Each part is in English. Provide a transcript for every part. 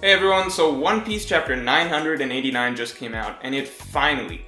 Hey everyone, so One Piece chapter 989 just came out, and it finally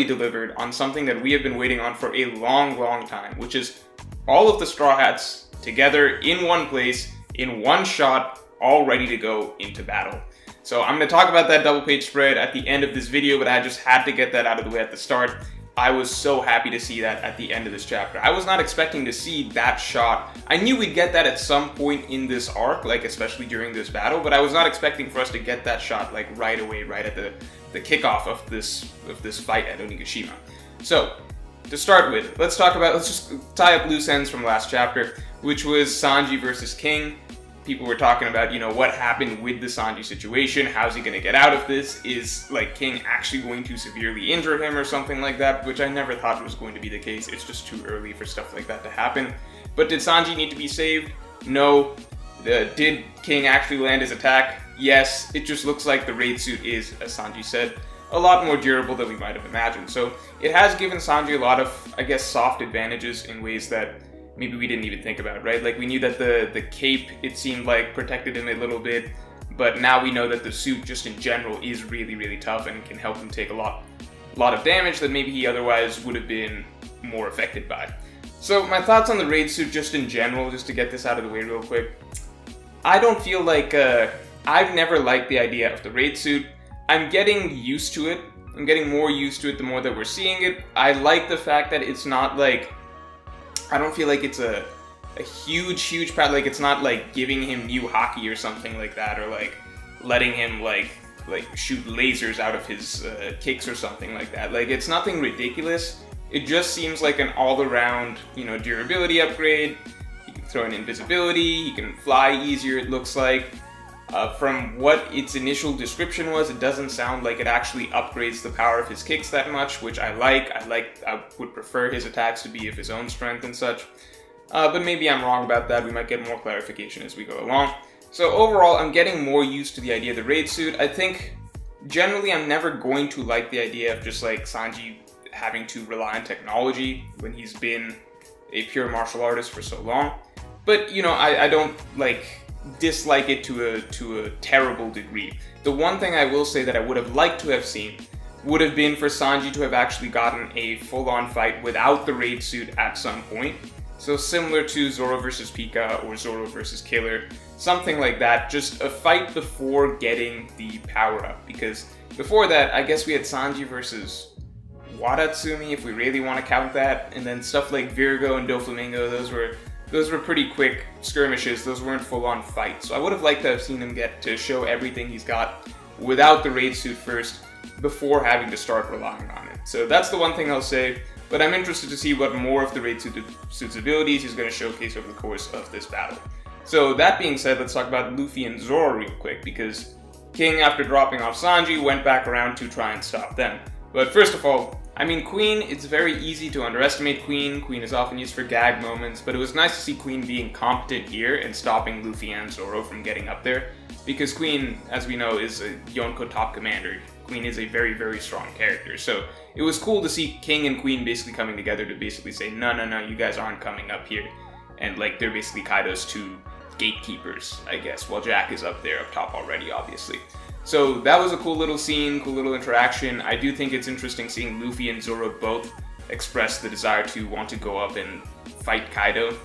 delivered on something that we have been waiting on for a long time, which is all of the Straw Hats together in one place, in one shot, all ready to go into battle. So I'm going to talk about that double page spread at the end of this video, but I just had to get that out of the way at the start. I was so happy to see that at the end of this chapter. I was not expecting to see that shot. I knew we'd get that at some point in this arc, like especially during this battle, but I was not expecting for us to get that shot like right away, right at the kickoff of this fight at Onigashima. So, to start with, let's just tie up loose ends from last chapter, which was Sanji versus King. People were talking about, what happened with the Sanji situation, how's he going to get out of this, is, King actually going to severely injure him or something like that, which I never thought was going to be the case. It's just too early for stuff like that to happen. But did Sanji need to be saved? No. Did King actually land his attack? Yes. It just looks like the raid suit is, as Sanji said, a lot more durable than we might have imagined. So it has given Sanji a lot of, soft advantages in ways that maybe we didn't even think about, right? Like, we knew that the cape, it seemed like, protected him a little bit, but now we know that the suit, just in general, is really tough and can help him take a lot of damage that maybe he otherwise would have been more affected by. So, my thoughts on the raid suit, just in general, just to get this out of the way real quick. I don't feel like, I've never liked the idea of the raid suit. I'm getting used to it. I'm getting more used to it the more that we're seeing it. I like the fact that it's not I don't feel like it's a huge part, it's not giving him new hockey or something like that, or letting him shoot lasers out of his kicks or something like that. It's nothing ridiculous. It just seems like an all-around, durability upgrade. He can throw in invisibility, he can fly easier, it looks like. From what its initial description was, it doesn't sound like it actually upgrades the power of his kicks that much, which I like. I would prefer his attacks to be of his own strength and such. But maybe I'm wrong about that. We might get more clarification as we go along. So overall, I'm getting more used to the idea of the raid suit. I think, generally, I'm never going to like the idea of just Sanji having to rely on technology when he's been a pure martial artist for so long. But, I don't dislike it to a terrible degree. The one thing I will say that I would have liked to have seen would have been for Sanji to have actually gotten a full-on fight without the raid suit at some point. So similar to Zoro versus Pika or Zoro versus Killer, something like that, just a fight before getting the power-up. Because before that, I guess we had Sanji versus Wadatsumi, if we really want to count that, and then stuff like Virgo and Doflamingo, those were pretty quick skirmishes. Those weren't full-on fights. So I would have liked to have seen him get to show everything he's got without the raid suit first, before having to start relying on it. So that's the one thing I'll say, but I'm interested to see what more of the raid suit's abilities he's going to showcase over the course of this battle. So that being said, let's talk about Luffy and Zoro real quick, because King, after dropping off Sanji, went back around to try and stop them. But first of all, Queen, it's very easy to underestimate Queen. Queen is often used for gag moments, but it was nice to see Queen being competent here and stopping Luffy and Zoro from getting up there. Because Queen, as we know, is a Yonko top commander. Queen is a very strong character. So it was cool to see King and Queen basically coming together to basically say, no, you guys aren't coming up here. And they're basically Kaido's two gatekeepers, I guess, while Jack is up there up top already, obviously. So that was a cool little scene, cool little interaction. I do think it's interesting seeing Luffy and Zoro both express the desire to want to go up and fight Kaido.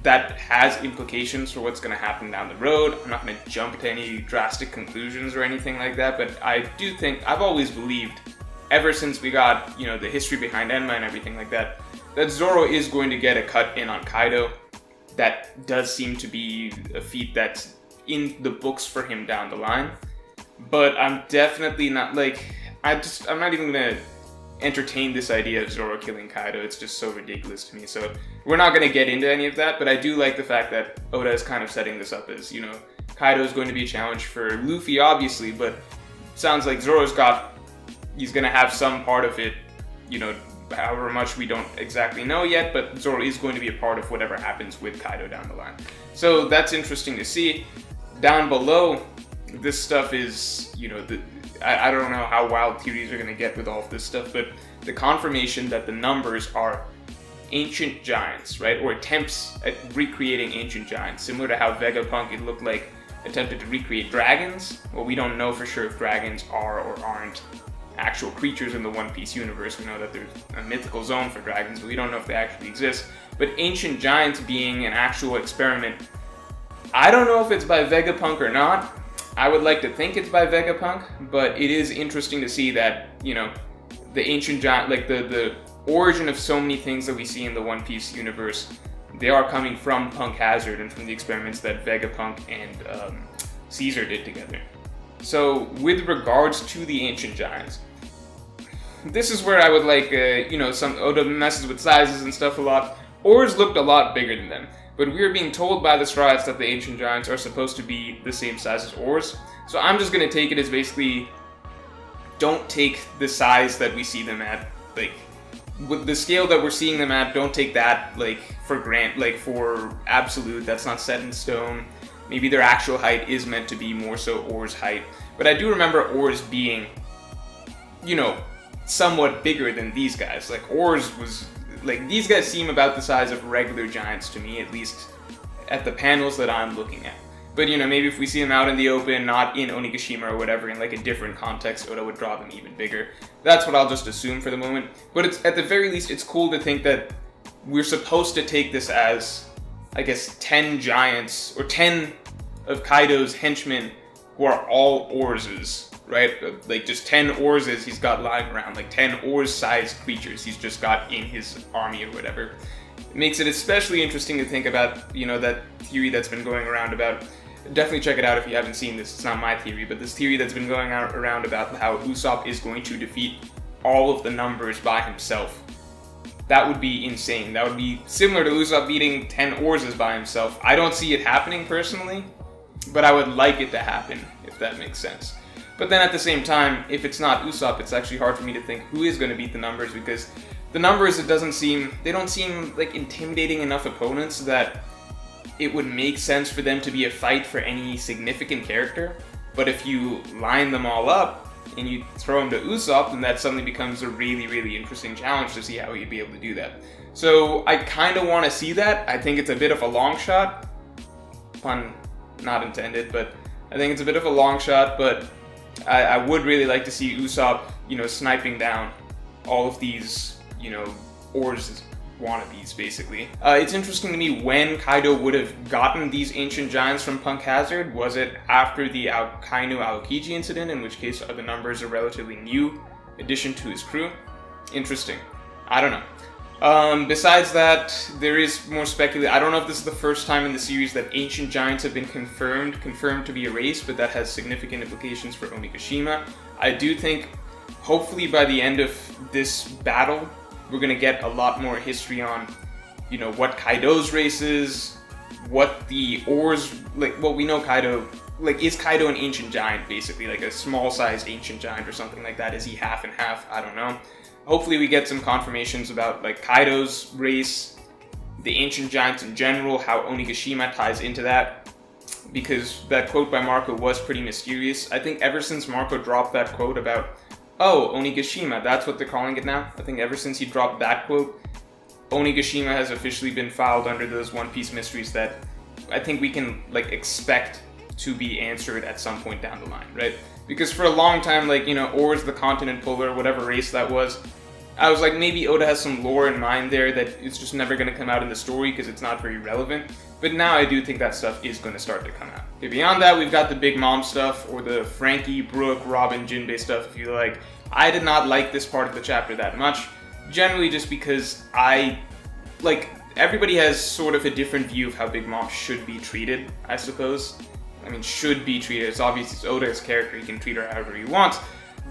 That has implications for what's going to happen down the road. I'm not going to jump to any drastic conclusions or anything like that, but I do think, I've always believed, ever since we got, the history behind Enma and everything like that, that Zoro is going to get a cut in on Kaido. That does seem to be a feat that's in the books for him down the line. But I'm definitely not, I'm not even going to entertain this idea of Zoro killing Kaido. It's just so ridiculous to me. So we're not going to get into any of that, but I do like the fact that Oda is kind of setting this up as, Kaido is going to be a challenge for Luffy, obviously, but it sounds like he's going to have some part of it, however much we don't exactly know yet, but Zoro is going to be a part of whatever happens with Kaido down the line. So that's interesting to see. Down below, this stuff is, I don't know how wild theories are going to get with all of this stuff, but the confirmation that the numbers are ancient giants, right? Or attempts at recreating ancient giants, similar to how Vegapunk, it looked like attempted to recreate dragons. Well, we don't know for sure if dragons are or aren't actual creatures in the One Piece universe. We know that there's a mythical zone for dragons, but we don't know if they actually exist. But ancient giants being an actual experiment, I don't know if it's by Vegapunk or not. I would like to think it's by Vegapunk, but it is interesting to see that, you know, the ancient giant, like the origin of so many things that we see in the One Piece universe, they are coming from Punk Hazard and from the experiments that Vegapunk and Caesar did together. So with regards to the ancient giants, this is where I would like, you know, some Oda messes with sizes and stuff a lot. Oars looked a lot bigger than them, but we are being told by the Straw Hats that the ancient giants are supposed to be the same size as oars. So I'm just going to take it as basically, don't take the size that we see them at, like, with the scale that we're seeing them at, don't take that, like, for absolute. That's not set in stone. Maybe their actual height is meant to be more so Oar's height. But I do remember Oars being, you know, somewhat bigger than these guys. Like, Oars was, like, these guys seem about the size of regular giants to me, at least at the panels that I'm looking at. But, you know, maybe if we see them out in the open, not in Onigashima or whatever, in like a different context, Oda would draw them even bigger. That's what I'll just assume for the moment. But it's, at the very least, it's cool to think that we're supposed to take this as, I guess, 10 giants, or 10 of Kaido's henchmen who are all Oarses, right? Like, just 10 Oarses he's got lying around, like 10 Oars-sized creatures he's just got in his army or whatever. It makes it especially interesting to think about, you know, that theory that's been going around about, definitely check it out if you haven't seen this, it's not my theory, but this theory that's been going around about how Usopp is going to defeat all of the numbers by himself. That would be insane. That would be similar to Usopp beating 10 Oarses by himself. I don't see it happening personally, but I would like it to happen, if that makes sense. But then at the same time, if it's not Usopp, it's actually hard for me to think who is going to beat the numbers, because the numbers, they don't seem like intimidating enough opponents that it would make sense for them to be a fight for any significant character. But if you line them all up and you throw them to Usopp, then that suddenly becomes a really, really interesting challenge to see how he'd be able to do that. So I kind of want to see that. I think it's a bit of a long shot. Pun not intended, but I think it's a bit of a long shot, but I would really like to see Usopp, you know, sniping down all of these, you know, Oars wannabes, basically. It's interesting to me when Kaido would have gotten these ancient giants from Punk Hazard. Was it after the Kainu Aokiji incident, in which case the numbers are a relatively new addition to his crew? Interesting. I don't know. Besides that, there is more speculation. I don't know if this is the first time in the series that ancient giants have been confirmed to be a race, but that has significant implications for Onigashima. I do think, hopefully by the end of this battle, we're going to get a lot more history on, you know, what Kaido's race is, what the Oars, like, well, we know Kaido, like, is Kaido an ancient giant, basically, like a small-sized ancient giant or something like that? Is he half and half? I don't know. Hopefully we get some confirmations about, like, Kaido's race, the ancient giants in general, how Onigashima ties into that, because that quote by Marco was pretty mysterious. I think ever since Marco dropped that quote about, oh, Onigashima, that's what they're calling it now. I think ever since he dropped that quote, Onigashima has officially been filed under those One Piece mysteries that I think we can, like, expect to be answered at some point down the line, right? Because for a long time, like, you know, Oars the Continent Puller, whatever race that was, I was like, maybe Oda has some lore in mind there that it's just never going to come out in the story because it's not very relevant. But now I do think that stuff is going to start to come out. Okay, beyond that, we've got the Big Mom stuff, or the Frankie, Brooke, Robin, Jinbei stuff, if you like. I did not like this part of the chapter that much, generally just because everybody has sort of a different view of how Big Mom should be treated, I suppose. I mean, should be treated. It's obvious it's Oda's character, he can treat her however he wants.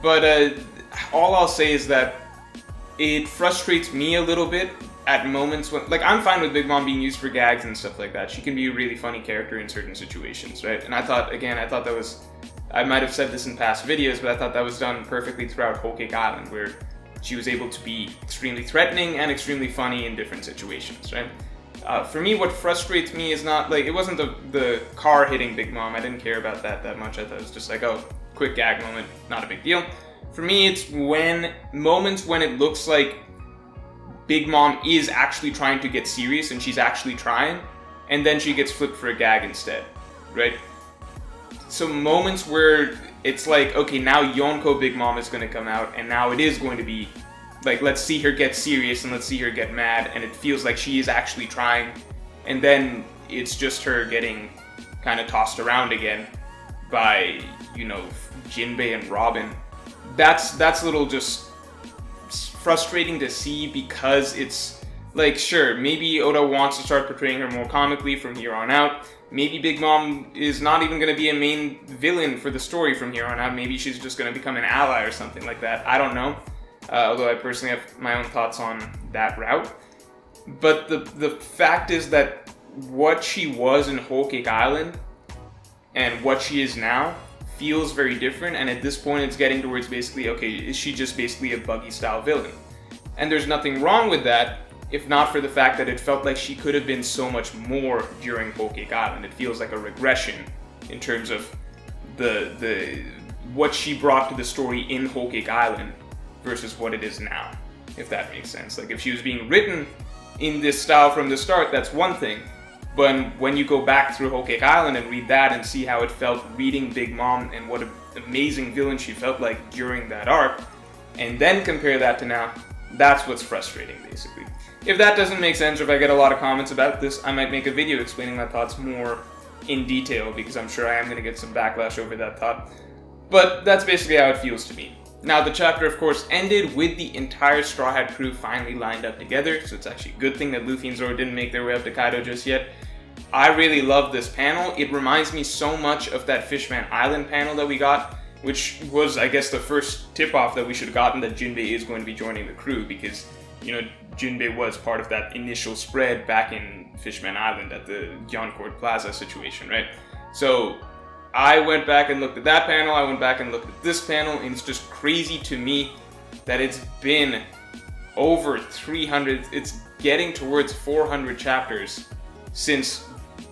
But all I'll say is that it frustrates me a little bit at moments when, like, I'm fine with Big Mom being used for gags and stuff like that. She can be a really funny character in certain situations, right? And I thought that was, I might have said this in past videos, but I thought that was done perfectly throughout Whole Cake Island, where she was able to be extremely threatening and extremely funny in different situations, right? For me, what frustrates me is not, like, it wasn't the car hitting Big Mom. I didn't care about that much. I thought it was just like, oh, quick gag moment, not a big deal. For me, it's moments when it looks like Big Mom is actually trying to get serious and she's actually trying, and then she gets flipped for a gag instead, right? so moments where it's like, okay, now Yonko Big Mom is going to come out, and now it is going to be like, let's see her get serious and let's see her get mad, and it feels like she is actually trying, and then it's just her getting kind of tossed around again by, you know, Jinbei and Robin. That's a little just frustrating to see, because it's like, sure, maybe Oda wants to start portraying her more comically from here on out. Maybe Big Mom is not even going to be a main villain for the story from here on out. Maybe she's just going to become an ally or something like that. I don't know. Although I personally have my own thoughts on that route. But the fact is that what she was in Whole Cake Island and what she is now feels very different, and at this point it's getting towards basically, okay, is she just basically a Buggy style villain? And there's nothing wrong with that, if not for the fact that it felt like she could have been so much more during Whole Cake Island. It feels like a regression in terms of the what she brought to the story in Whole Cake Island versus what it is now, if that makes sense. Like, if she was being written in this style from the start, that's one thing. But when you go back through Whole Cake Island and read that and see how it felt reading Big Mom and what an amazing villain she felt like during that arc, and then compare that to now, that's what's frustrating, basically. If that doesn't make sense, or if I get a lot of comments about this, I might make a video explaining my thoughts more in detail, because I'm sure I am going to get some backlash over that thought. But that's basically how it feels to me. Now, the chapter, of course, ended with the entire Straw Hat crew finally lined up together, so it's actually a good thing that Luffy and Zoro didn't make their way up to Kaido just yet. I really love this panel. It reminds me so much of that Fishman Island panel that we got, which was, I guess, the first tip-off that we should have gotten that Jinbei is going to be joining the crew, because, you know, Jinbei was part of that initial spread back in Fishman Island at the Yoncourt Plaza situation, right? So I went back and looked at that panel, I went back and looked at this panel, and it's just crazy to me that it's been over 300, it's getting towards 400 chapters since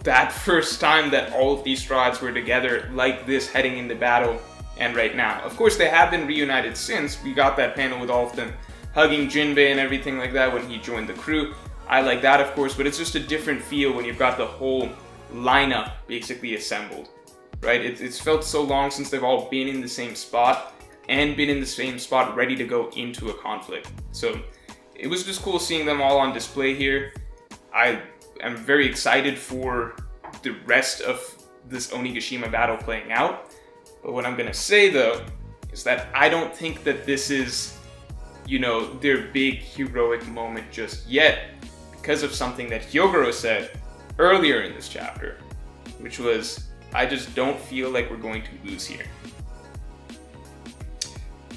that first time that all of these Straw Hats were together like this heading into battle, and right now. Of course, they have been reunited since. We got that panel with all of them hugging Jinbei and everything like that when he joined the crew. I like that, of course, but it's just a different feel when you've got the whole lineup basically assembled, right? It's felt so long since they've all been in the same spot and been in the same spot ready to go into a conflict. So it was just cool seeing them all on display here. I am very excited for the rest of this Onigashima battle playing out. But what I'm going to say, though, is that I don't think that this is, you know, their big heroic moment just yet, because of something that Hyogoro said earlier in this chapter, which was, I just don't feel like we're going to lose here.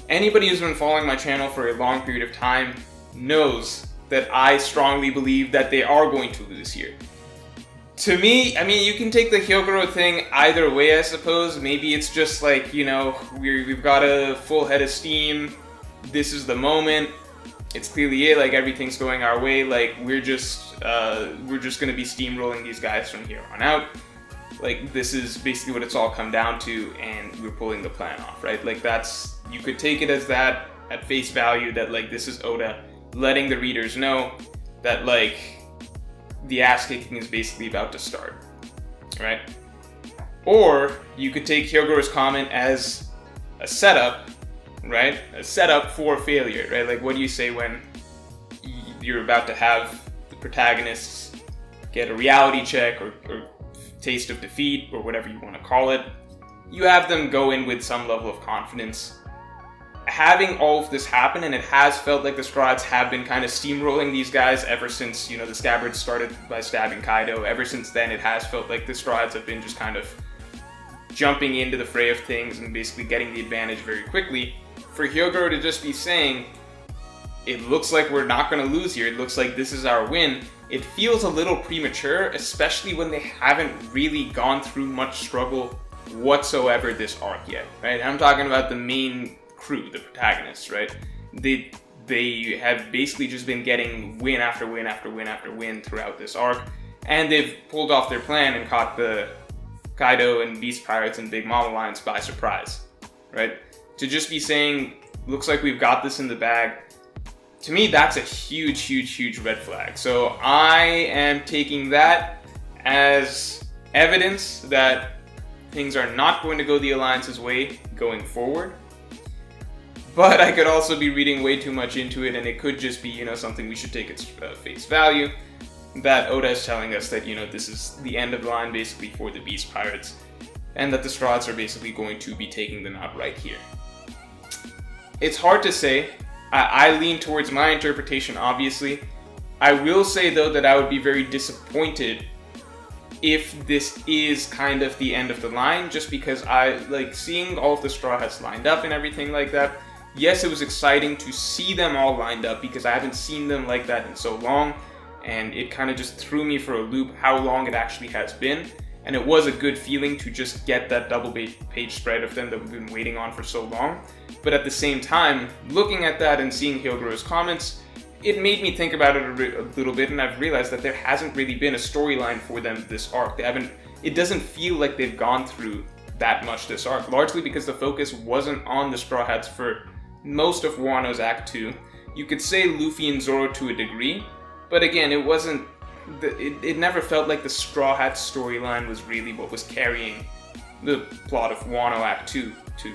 Anybody who's been following my channel for a long period of time knows that I strongly believe that they are going to lose here. To me, I mean, you can take the Hyogoro thing either way, I suppose. Maybe it's just like, you know, we've got a full head of steam, this is the moment, it's clearly it, like everything's going our way, like we're just gonna be steamrolling these guys from here on out. Like, this is basically what it's all come down to, and we're pulling the plan off, right? Like, that's, you could take it as that at face value, that like this is Oda letting the readers know that like the ass kicking is basically about to start, right? Or you could take Hyogoro's comment as a setup, right? A setup for failure, right? Like, what do you say when you're about to have the protagonists get a reality check or taste of defeat or whatever you want to call it? You have them go in with some level of confidence. Having all of this happen, and it has felt like the Straw Hats have been kind of steamrolling these guys ever since, you know, the Scabbards started by stabbing Kaido. Ever since then, it has felt like the Straw Hats have been just kind of jumping into the fray of things and basically getting the advantage very quickly. For Hyogoro to just be saying, it looks like we're not going to lose here, it looks like this is our win, it feels a little premature, especially when they haven't really gone through much struggle whatsoever this arc yet, right? I'm talking about the main crew, the protagonists, right? They have basically just been getting win after win after win after win throughout this arc, and they've pulled off their plan and caught the Kaido and Beast Pirates and Big Mom Alliance by surprise, right? To just be saying, looks like we've got this in the bag, to me that's a huge, huge, huge red flag. So I am taking that as evidence that things are not going to go the Alliance's way going forward. But I could also be reading way too much into it, and it could just be, something we should take its face value. That Oda is telling us that, this is the end of the line basically for the Beast Pirates, and that the Straw Hats are basically going to be taking them out right here. It's hard to say. I lean towards my interpretation, obviously. I will say, though, that I would be very disappointed if this is kind of the end of the line, just because I like seeing all of the Straw Hats lined up and everything like that. Yes, it was exciting to see them all lined up because I haven't seen them like that in so long, and it kind of just threw me for a loop how long it actually has been. And it was a good feeling to just get that double page spread of them that we've been waiting on for so long. But at the same time, looking at that and seeing Hyogoro's comments, it made me think about it a little bit, and I've realized that there hasn't really been a storyline for them this arc. It doesn't feel like they've gone through that much this arc, largely because the focus wasn't on the Straw Hats for most of Wano's Act 2. You could say Luffy and Zoro to a degree, but again, it wasn't. It never felt like the Straw Hats storyline was really what was carrying the plot of Wano Act 2 to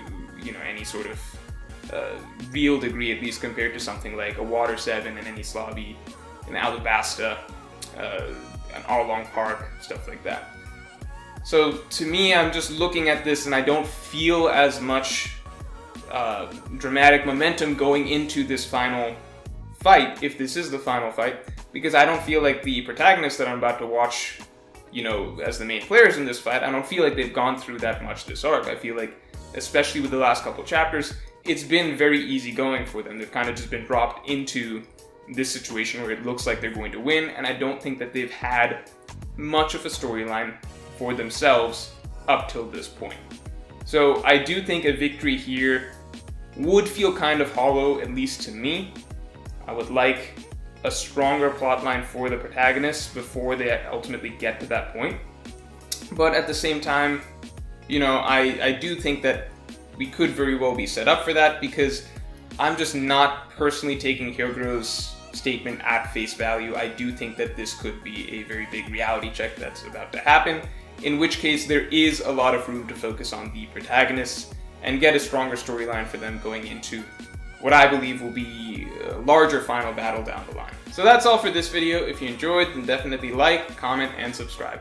any sort of real degree, at least compared to something like a Water 7 and Enies Lobby, an Alabasta, an Arlong Park, stuff like that. So to me, I'm just looking at this and I don't feel as much dramatic momentum going into this final fight, if this is the final fight, because I don't feel like the protagonists that I'm about to watch, as the main players in this fight, I don't feel like they've gone through that much this arc. I feel like, especially with the last couple chapters, it's been very easy going for them. They've kind of just been dropped into this situation where it looks like they're going to win, and I don't think that they've had much of a storyline for themselves up till this point. So I do think a victory here would feel kind of hollow, at least to me. I would like a stronger plotline for the protagonists before they ultimately get to that point. But at the same time, I do think that we could very well be set up for that, because I'm just not personally taking Hyogoro's statement at face value. I do think that this could be a very big reality check that's about to happen, in which case there is a lot of room to focus on the protagonists and get a stronger storyline for them going into what I believe will be a larger final battle down the line. So that's all for this video. If you enjoyed, then definitely like, comment, and subscribe.